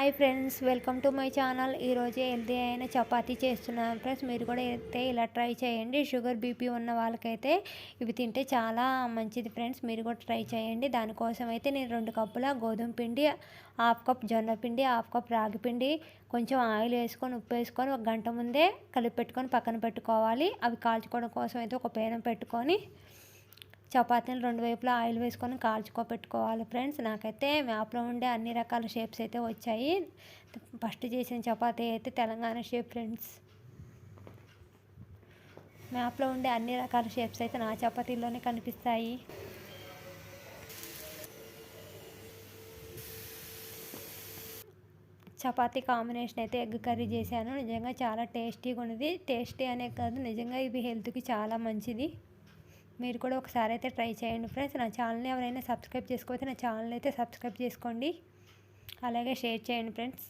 Hi friends, welcome to my channel. ఈరోజు healthy అయిన చపాతీ చేస్తున్నాను ఫ్రెండ్స్. మీరు కూడా అయితే ఇలా ట్రై చేయండి. షుగర్ బీపీ ఉన్న వాళ్ళకైతే ఇవి తింటే చాలా మంచిది ఫ్రెండ్స్. మీరు కూడా ట్రై చేయండి. దానికోసం అయితే నేను 2 కప్పుల గోధుమ పిండి, హాఫ్ కప్ జొన్న పిండి, హాఫ్ కప్ రాగి పిండి, కొంచెం ఆయిల్ వేసుకొని ఉప్పు వేసుకొని 1 గంట ముందే కలిపి పెట్టుకొని పక్కన పెట్టుకోవాలి. అవి కాల్చుకోవడం కోసం అయితే ఒక పేనం పెట్టుకొని చపాతీలు 2 వైపులా ఆయిల్ వేసుకొని పెట్టుకోవాలి ఫ్రెండ్స్. నాకైతే మ్యాప్లో ఉండే అన్ని రకాల షేప్స్ అయితే వచ్చాయి. ఫస్ట్ చేసిన చపాతీ అయితే తెలంగాణ షేప్ ఫ్రెండ్స్. మ్యాప్లో ఉండే అన్ని రకాల షేప్స్ అయితే నా చపాతీల్లోనే కనిపిస్తాయి. చపాతీ కాంబినేషన్ అయితే ఎగ్ కర్రీ చేశాను. నిజంగా చాలా టేస్టీగా ఉన్నది. టేస్టీ అనే కాదు, నిజంగా ఇవి హెల్త్కి చాలా మంచిది. మీరు కూడా ఒకసారి అయితే ట్రై చేయండి ఫ్రెండ్స్. నా ఛానల్ని ఎవరైనా సబ్స్క్రైబ్ చేసుకోకపోతే నా ఛానల్ అయితే సబ్స్క్రైబ్ చేసుకోండి. అలాగే షేర్ చేయండి ఫ్రెండ్స్.